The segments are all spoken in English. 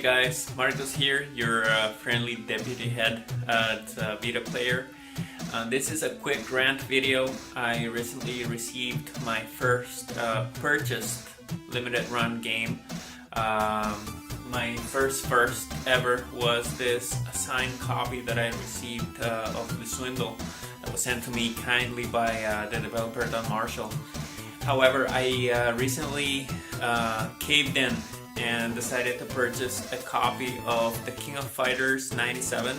guys, Marcos here, your friendly deputy head at Vita Player. This is a quick rant video. I recently received my first purchased limited run game. My first ever was this signed copy that I received of the Swindle that was sent to me kindly by the developer Don Marshall. However, I recently caved in and decided to purchase a copy of the King of Fighters 97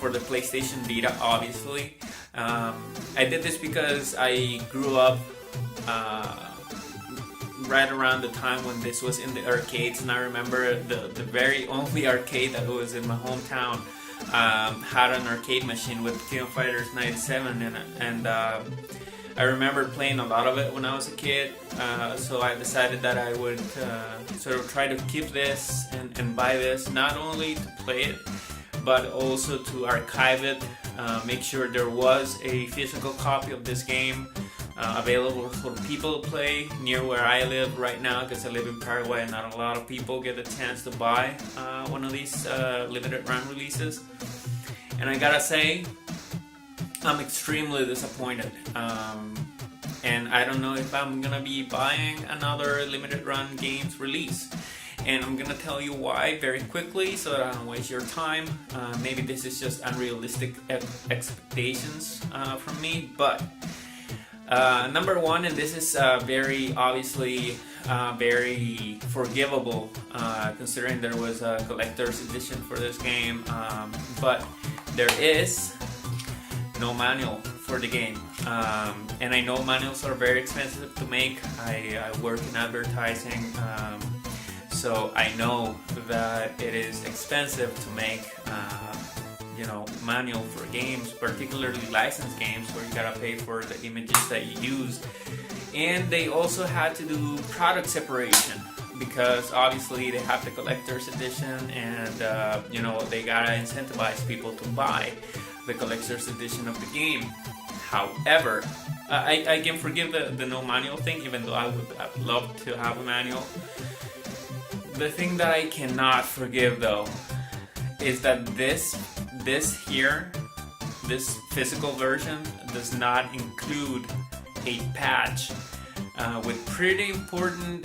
for the PlayStation Vita, obviously. I did this because I grew up right around the time when this was in the arcades, and I remember the very only arcade that was in my hometown had an arcade machine with King of Fighters 97 in it, and I remember playing a lot of it when I was a kid, so I decided that I would sort of try to keep this and buy this, not only to play it, but also to archive it, make sure there was a physical copy of this game available for people to play near where I live right now, because I live in Paraguay and not a lot of people get a chance to buy one of these limited run releases. And I gotta say, I'm extremely disappointed, and I don't know if I'm gonna be buying another limited run games release, and I'm gonna tell you why very quickly so that I don't waste your time. Maybe this is just unrealistic expectations from me, but number one, and this is very obviously very forgivable considering there was a collector's edition for this game, but there is no manual for the game, and I know manuals are very expensive to make. I work in advertising, so I know that it is expensive to make manual for games, particularly licensed games where you gotta pay for the images that you use. And they also had to do product separation because obviously they have the collector's edition, and they gotta incentivize people to buy the collector's edition of the game. However, I can forgive the no manual thing, even though I would love to have a manual. The thing that I cannot forgive though is that this physical version does not include a patch with pretty important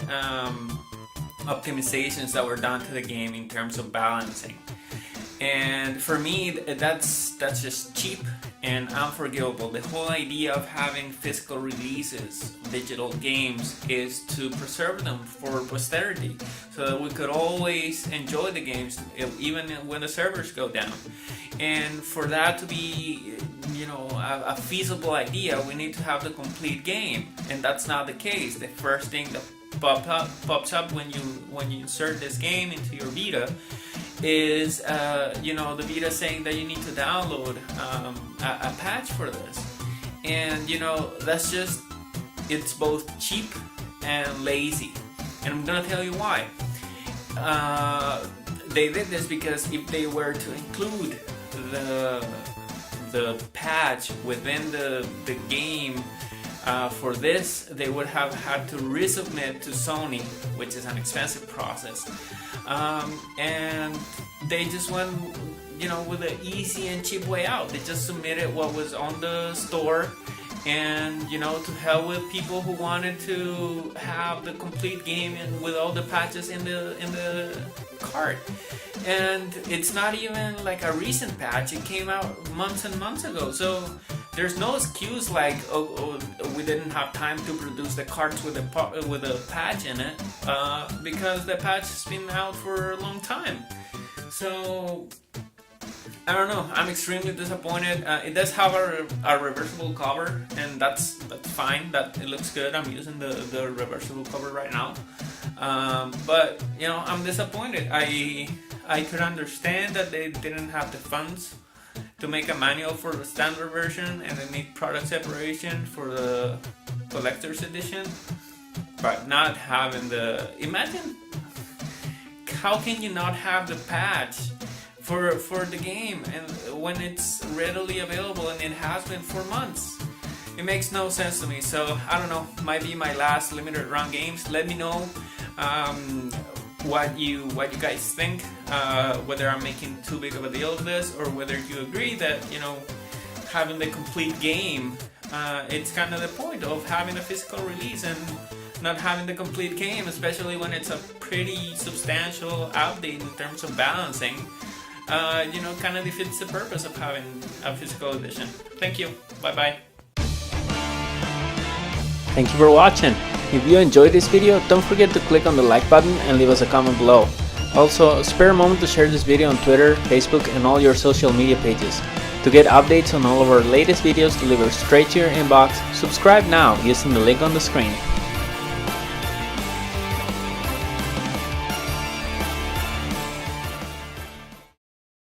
optimizations that were done to the game in terms of balancing. And for me, that's just cheap and unforgivable. The whole idea of having physical releases, digital games, is to preserve them for posterity, so that we could always enjoy the games, even when the servers go down. And for that to be, a feasible idea, we need to have the complete game, and that's not the case. The first thing that pops up when you insert this game into your Vita is the Vita saying that you need to download a patch for this, and that's just, it's both cheap and lazy, and I'm gonna tell you why. They did this because if they were to include the patch within the game for this, they would have had to resubmit to Sony, which is an expensive process, and they just went with an easy and cheap way out. They just submitted what was on the store, and to hell with people who wanted to have the complete game and with all the patches in the cart. And it's not even like a recent patch, it came out months and months ago, so there's no excuse like, oh, we didn't have time to produce the carts with a patch in it, because the patch has been out for a long time. So I don't know, I'm extremely disappointed. It does have a reversible cover, and that's fine, that it looks good. I'm using the reversible cover right now, but I'm disappointed. I could understand that they didn't have the funds to make a manual for the standard version, and they need product separation for the collector's edition, but not having imagine, how can you not have the patch for the game and when it's readily available, and it has been for months? It makes no sense to me. So I don't know, might be my last limited run games. Let me know what you guys think, whether I'm making too big of a deal of this, or whether you agree that, you know, having the complete game, it's kind of the point of having a physical release and not having the complete game, especially when it's a pretty substantial update in terms of balancing. You know, kind of defeats the purpose of having a physical edition. Thank you. Bye bye. Thank you for watching. If you enjoyed this video, don't forget to click on the like button and leave us a comment below. Also, spare a moment to share this video on Twitter, Facebook, and all your social media pages. To get updates on all of our latest videos delivered straight to your inbox, subscribe now using the link on the screen.